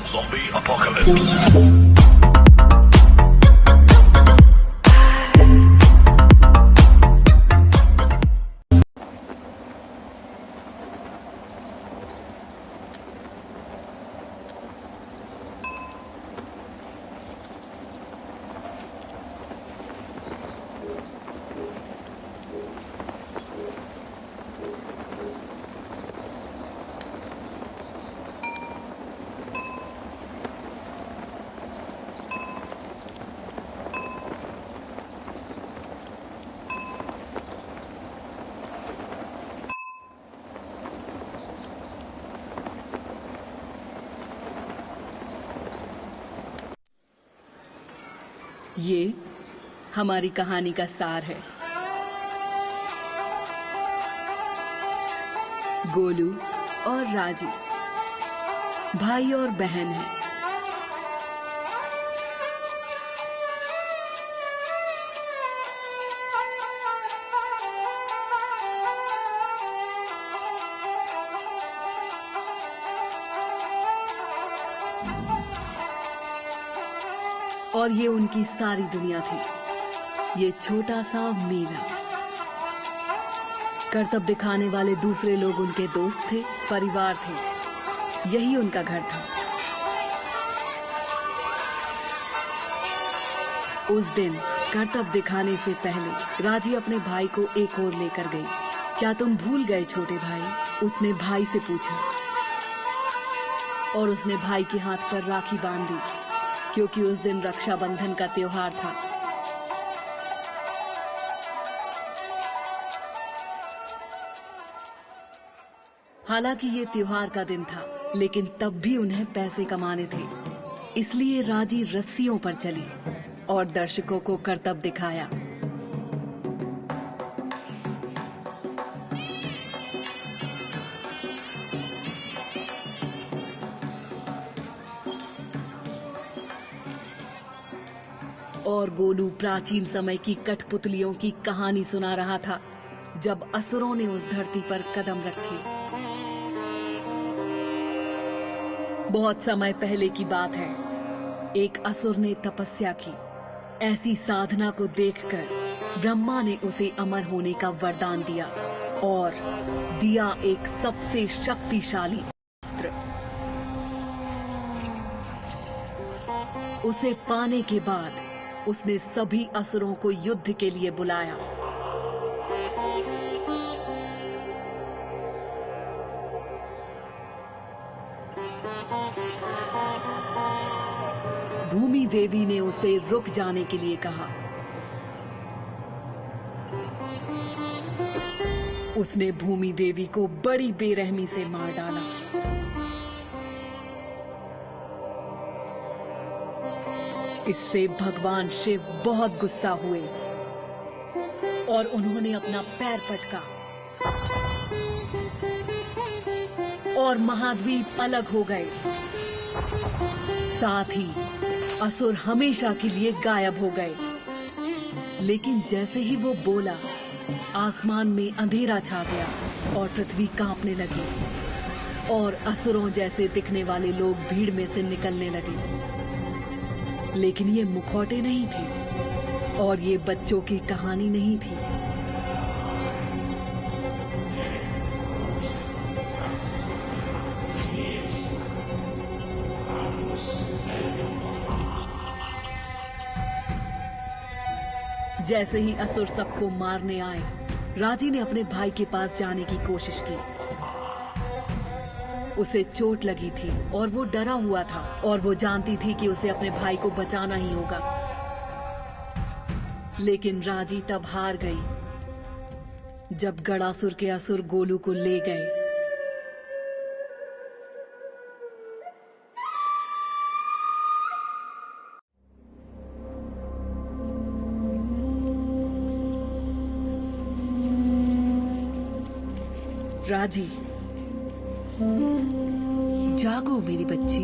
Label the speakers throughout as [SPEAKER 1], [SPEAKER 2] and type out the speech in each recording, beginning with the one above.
[SPEAKER 1] Zombie apocalypse.
[SPEAKER 2] ये हमारी कहानी का सार है। गोलू और राजी भाई और बहन हैं। और ये उनकी सारी दुनिया थी। ये छोटा सा मेला। करतब दिखाने वाले दूसरे लोग उनके दोस्त थे, परिवार थे। यही उनका घर था। उस दिन करतब दिखाने से पहले राजी अपने भाई को एक और लेकर गई। क्या तुम भूल गए छोटे भाई? उसने भाई से पूछा और उसने भाई के हाथ पर राखी बांध दी, क्योंकि उस दिन रक्षाबंधन का त्योहार था। हालांकि ये त्योहार का दिन था, लेकिन तब भी उन्हें पैसे कमाने थे। इसलिए राजी रस्सियों पर चली और दर्शकों को करतब दिखाया। और गोलू प्राचीन समय की कठपुतलियों की कहानी सुना रहा था, जब असुरों ने उस धरती पर कदम रखे। बहुत समय पहले की बात है। एक असुर ने तपस्या की। ऐसी साधना को देखकर ब्रह्मा ने उसे अमर होने का वरदान दिया और दिया एक सबसे शक्तिशाली अस्त्र। उसे पाने के बाद उसने सभी असुरों को युद्ध के लिए बुलाया। भूमि देवी ने उसे रुक जाने के लिए कहा। उसने भूमि देवी को बड़ी बेरहमी से मार डाला। इससे भगवान शिव बहुत गुस्सा हुए और उन्होंने अपना पैर पटका और महाद्वीप अलग हो गए। साथ ही असुर हमेशा के लिए गायब हो गए। लेकिन जैसे ही वो बोला, आसमान में अंधेरा छा गया और पृथ्वी कांपने लगी और असुरों जैसे दिखने वाले लोग भीड़ में से निकलने लगे। लेकिन ये मुखौटे नहीं थे और ये बच्चों की कहानी नहीं थी। जैसे ही असुर सबको मारने आए, राजी ने अपने भाई के पास जाने की कोशिश की। उसे चोट लगी थी और वो डरा हुआ था और वो जानती थी कि उसे अपने भाई को बचाना ही होगा। लेकिन राजी तब हार गई जब गड़ासुर के असुर गोलू को ले गए। राजी, जागो मेरी बच्ची।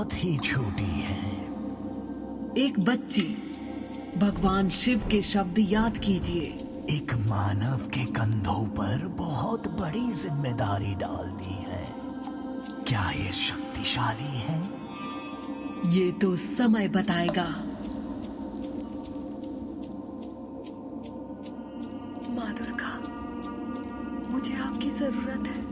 [SPEAKER 1] बहुत ही छोटी है।
[SPEAKER 2] एक बच्ची, भगवान शिव के शब्द याद कीजिए।
[SPEAKER 1] एक मानव के कंधों पर बहुत बड़ी जिम्मेदारी डाल दी है। क्या ये शक्तिशाली है?
[SPEAKER 2] ये तो समय बताएगा। माँ दुर्गा, मुझे आपकी जरूरत है।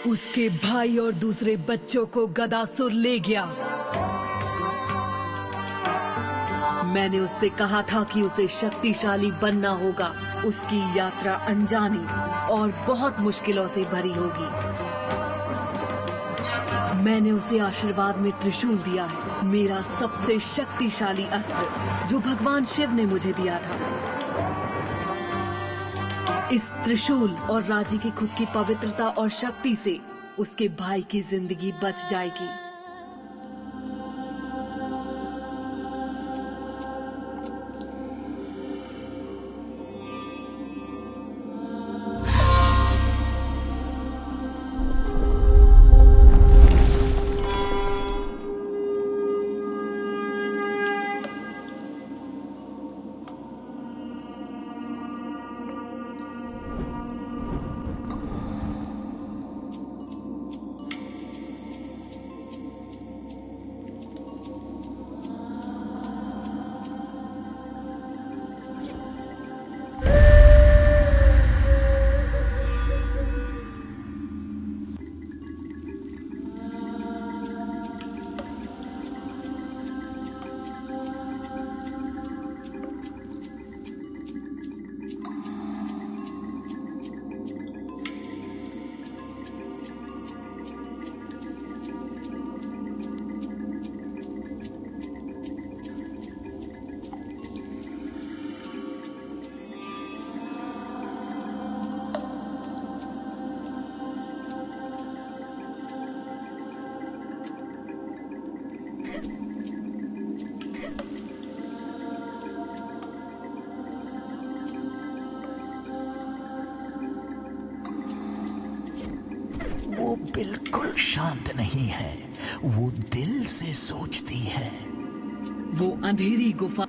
[SPEAKER 2] उसके भाई और दूसरे बच्चों को गदासुर ले गया। मैंने उससे कहा था कि उसे शक्तिशाली बनना होगा। उसकी यात्रा अनजानी और बहुत मुश्किलों से भरी होगी। मैंने उसे आशीर्वाद में त्रिशूल दिया है, मेरा सबसे शक्तिशाली अस्त्र जो भगवान शिव ने मुझे दिया था। इस त्रिशूल और राजी की खुद की पवित्रता और शक्ति से उसके भाई की जिंदगी बच जाएगी।
[SPEAKER 1] वो बिल्कुल शांत नहीं है। वो दिल से सोचती है।
[SPEAKER 2] वो अंधेरी गुफा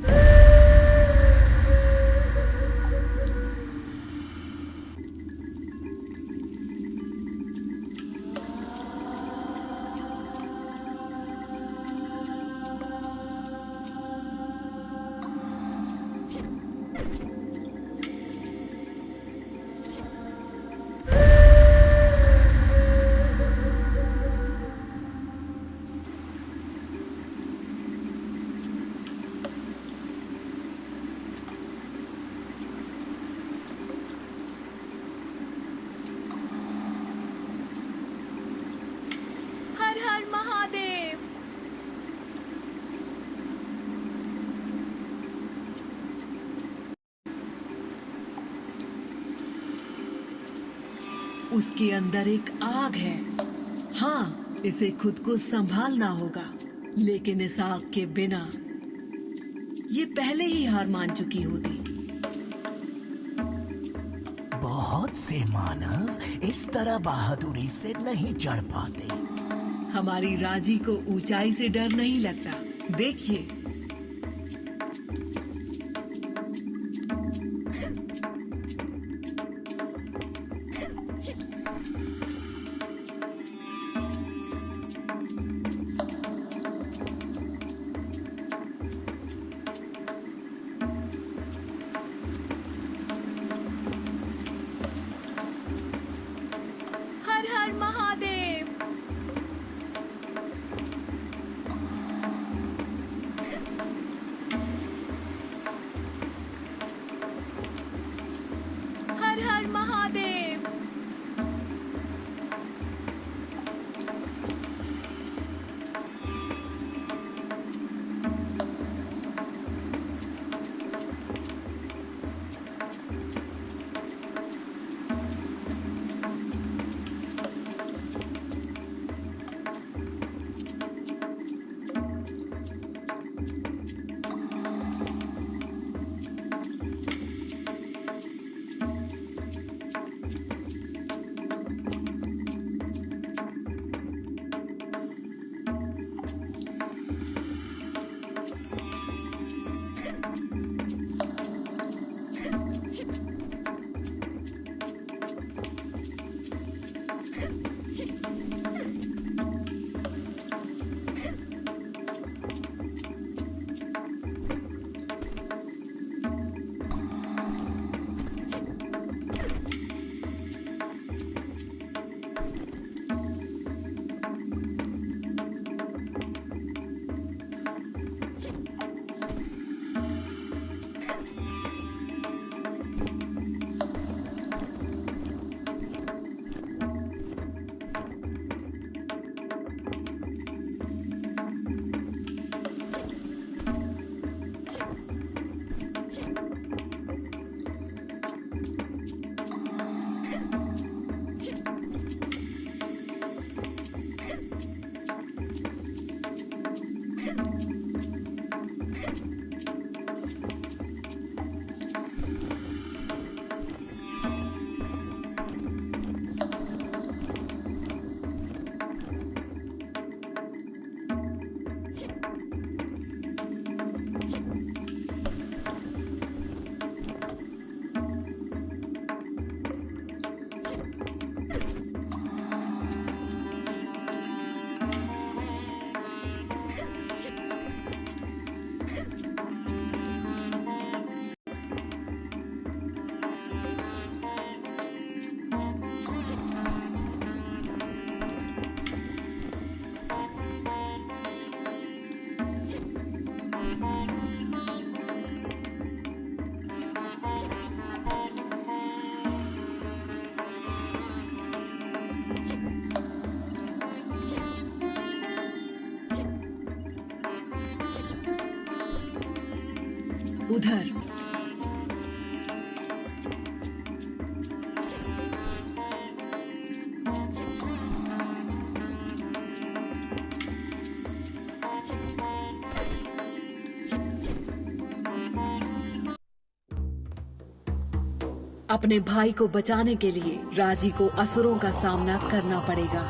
[SPEAKER 2] उसके अंदर एक आग है। हाँ, इसे खुद को संभालना होगा, लेकिन इस आग के बिना ये पहले ही हार मान चुकी होती।
[SPEAKER 1] बहुत से मानव इस तरह बहादुरी से नहीं चढ़ पाते।
[SPEAKER 2] हमारी राजी को ऊंचाई से डर नहीं लगता। देखिए, उधर अपने भाई को बचाने के लिए राजी को असुरों का सामना करना पड़ेगा।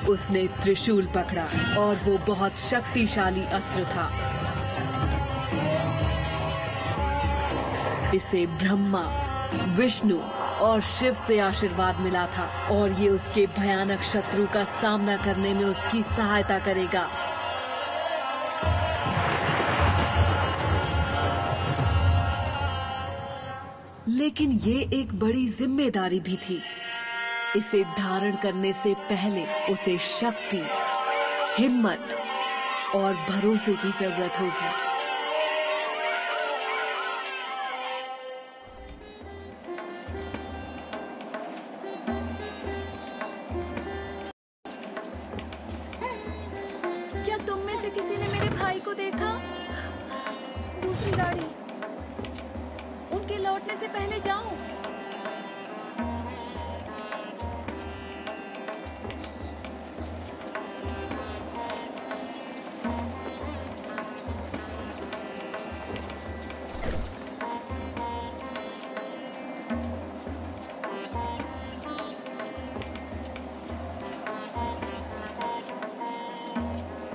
[SPEAKER 2] उसने त्रिशूल पकड़ा और वो बहुत शक्तिशाली अस्त्र था। इसे ब्रह्मा, विष्णु और शिव से आशीर्वाद मिला था और ये उसके भयानक शत्रु का सामना करने में उसकी सहायता करेगा। लेकिन ये एक बड़ी जिम्मेदारी भी थी। इसे धारण करने से पहले उसे शक्ति, हिम्मत और भरोसे की जरूरत होगी।
[SPEAKER 3] क्या तुम में से किसी ने मेरे भाई को देखा? दूसरी गाड़ी, उनके लौटने से पहले जाओ।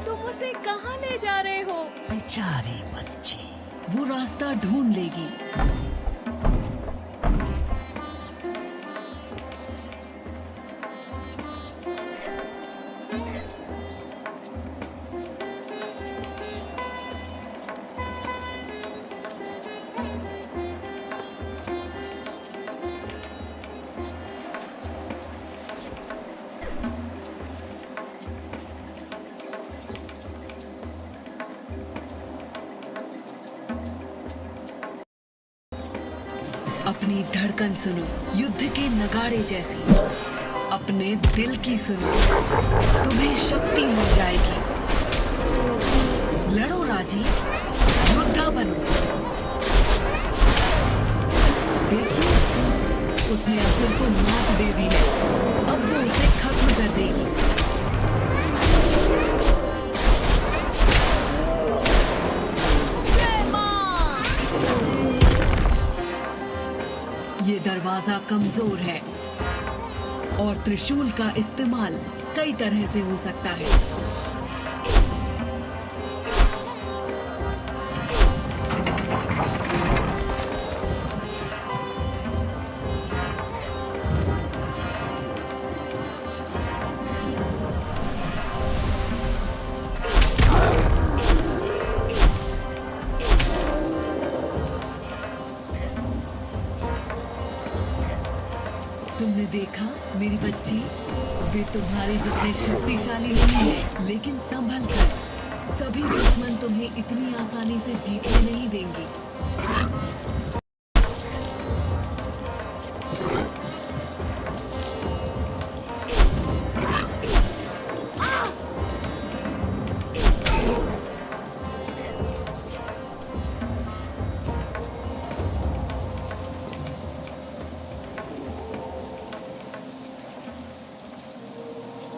[SPEAKER 3] तुम उसे कहाँ ले जा रहे हो?
[SPEAKER 1] बेचारी बच्ची,
[SPEAKER 2] वो रास्ता ढूंढ लेगी। अपनी धड़कन सुनो, युद्ध के नगाड़े जैसी। अपने दिल की सुनो, तुम्हें शक्ति मिल जाएगी। लड़ो राजी, योद्धा बनो। देखिए, उसने असुर को मात दे दी है। अब वो उसे खत्म कर देगी। ये दरवाजा कमजोर है और त्रिशूल का इस्तेमाल कई तरह से हो सकता है। तुमने देखा मेरी बच्ची, वे तुम्हारे जितने शक्तिशाली नहीं है, लेकिन संभल कर। सभी दुश्मन तुम्हें इतनी आसानी से जीतने नहीं देंगे।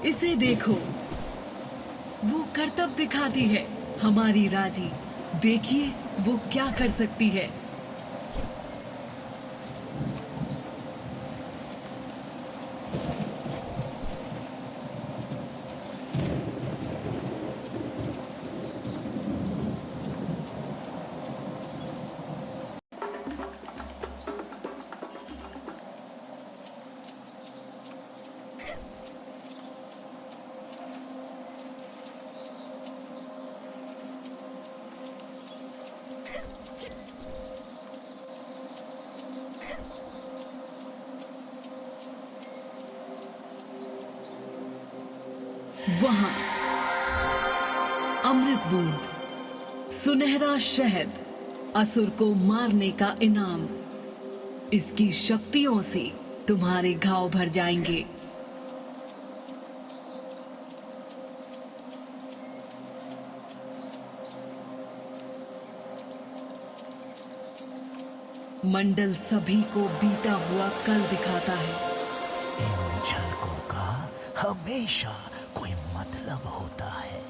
[SPEAKER 2] इसे देखो, वो करतब दिखाती है। हमारी राजी, देखिए वो क्या कर सकती है। वहां अमृत बूंद, सुनहरा शहद, असुर को मारने का इनाम। इसकी शक्तियों से तुम्हारे घाव भर जाएंगे। मंडल सभी को बीता हुआ कल दिखाता है।
[SPEAKER 1] इन झलकों का हमेशा कोई मतलब होता है।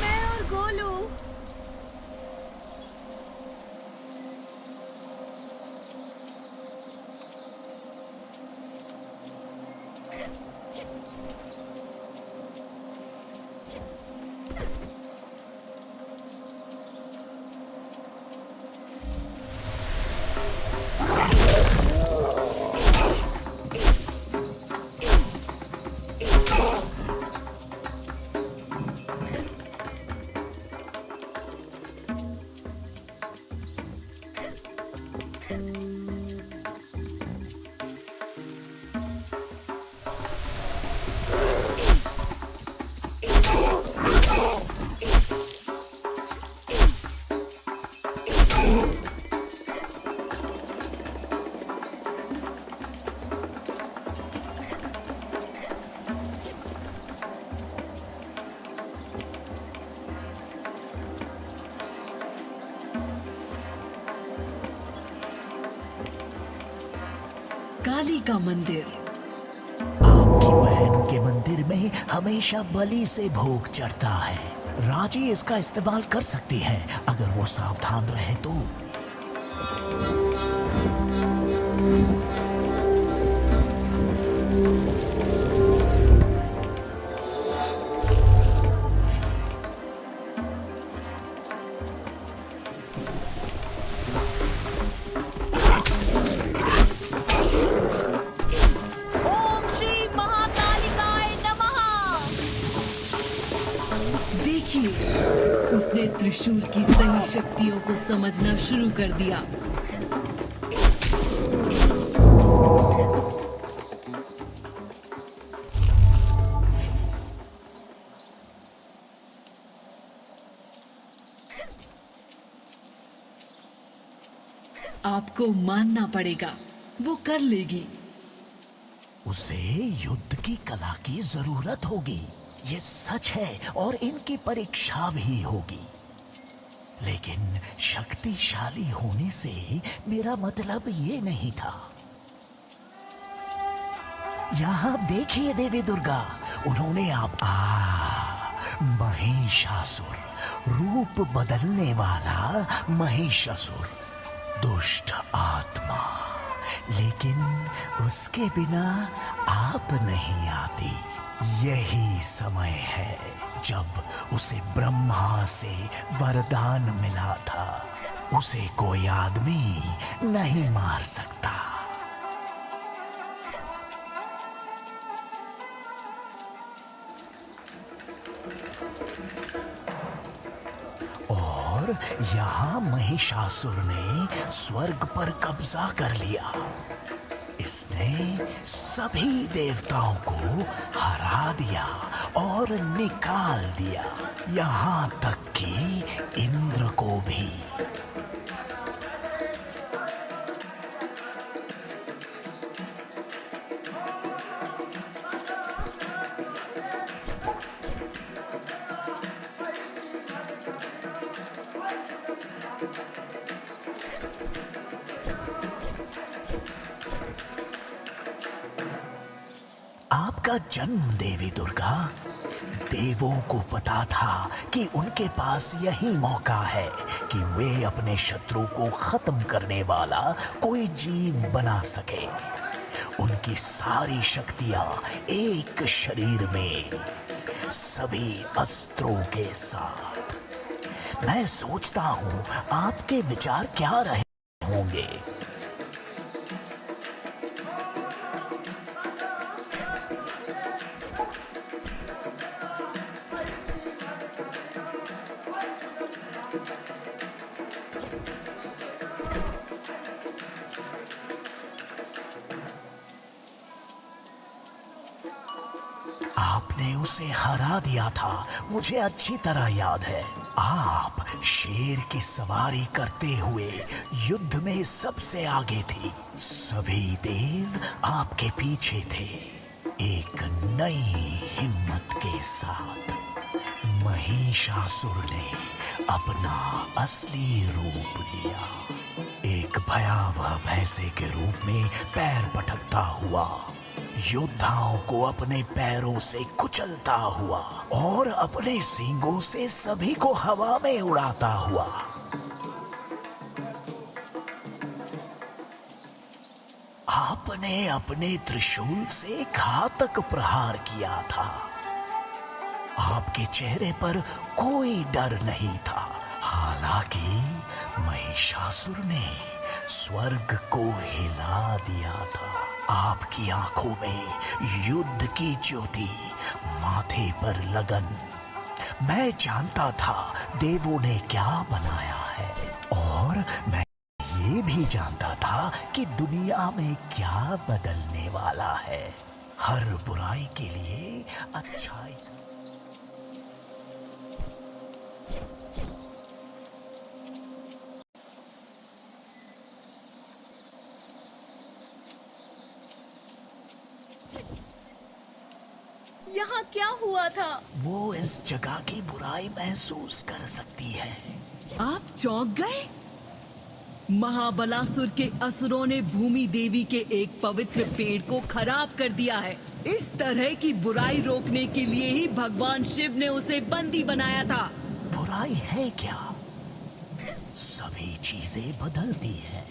[SPEAKER 3] मैं और गोलू।
[SPEAKER 2] काली का मंदिर।
[SPEAKER 1] आपकी बहन के मंदिर में हमेशा बलि से भोग चढ़ता है। राजी इसका इस्तेमाल कर सकती है अगर वो सावधान रहे तो।
[SPEAKER 3] ओम श्री महाकालिकाय नमः।
[SPEAKER 2] देखिए, उसने त्रिशूल की सही शक्तियों को समझना शुरू कर दिया। आपको मानना पड़ेगा, वो कर लेगी।
[SPEAKER 1] उसे युद्ध की कला की जरूरत होगी, ये सच है, और इनकी परीक्षा भी होगी। लेकिन शक्तिशाली होने से मेरा मतलब ये नहीं था। यहाँ देखिए देवी दुर्गा, उन्होंने महिषासुर, रूप बदलने वाला महिषासुर, दुष्ट आत्मा। लेकिन उसके बिना आप नहीं आती। यही समय है जब उसे ब्रह्मा से वरदान मिला था, उसे कोई आदमी नहीं मार सकता। और यहाँ महिषासुर ने स्वर्ग पर कब्जा कर लिया। इसने सभी देवताओं को हरा दिया और निकाल दिया, यहाँ तक कि इंद्र को भी। आपका जन्म देवी दुर्गा, देवों को पता था कि उनके पास यही मौका है कि वे अपने शत्रु को खत्म करने वाला कोई जीव बना सके। उनकी सारी शक्तियां एक शरीर में, सभी अस्त्रों के साथ। मैं सोचता हूं आपके विचार क्या रहे होंगे। आपने उसे हरा दिया था, मुझे अच्छी तरह याद है। आप शेर की सवारी करते हुए युद्ध में सबसे आगे थी। सभी देव आपके पीछे थे। एक नई हिम्मत के साथ महिषासुर ने अपना असली रूप लिया। एक भयावह भैंसे के रूप में पैर पटकता हुआ, योद्धाओं को अपने पैरों से कुचलता हुआ और अपने सींगों से सभी को हवा में उड़ाता हुआ। आपने अपने त्रिशूल से घातक प्रहार किया था। आपके चेहरे पर कोई डर नहीं था। हालांकि महिषासुर ने स्वर्ग को हिला दिया था। आपकी आंखों में युद्ध की ज्योति, माथे पर लगन। मैं जानता था देवों ने क्या बनाया है, और मैं ये भी जानता था कि दुनिया में क्या बदलने वाला है। हर बुराई के लिए अच्छाई।
[SPEAKER 3] यहाँ क्या हुआ था?
[SPEAKER 1] वो इस जगह की बुराई महसूस कर सकती है।
[SPEAKER 2] आप चौंक गए? महाबलासुर के असुरों ने भूमि देवी के एक पवित्र पेड़ को खराब कर दिया है। इस तरह की बुराई रोकने के लिए ही भगवान शिव ने उसे बंदी बनाया था।
[SPEAKER 1] बुराई है क्या? सभी चीजें बदलती हैं।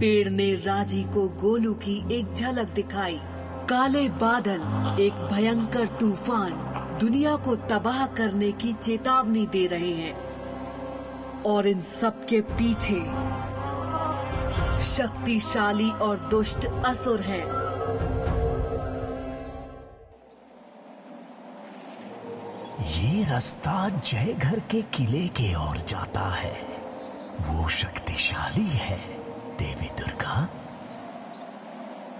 [SPEAKER 2] पेड़ ने राजी को गोलू की एक झलक दिखाई। काले बादल, एक भयंकर तूफान दुनिया को तबाह करने की चेतावनी दे रहे हैं, और इन सब के पीछे शक्तिशाली और दुष्ट असुर हैं।
[SPEAKER 1] ये रास्ता जयघर के किले की ओर जाता है। वो शक्तिशाली है देवी दुर्गा।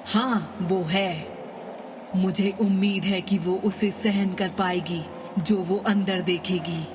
[SPEAKER 2] हाँ, वो है। मुझे उम्मीद है कि वो उसे सहन कर पाएगी जो वो अंदर देखेगी।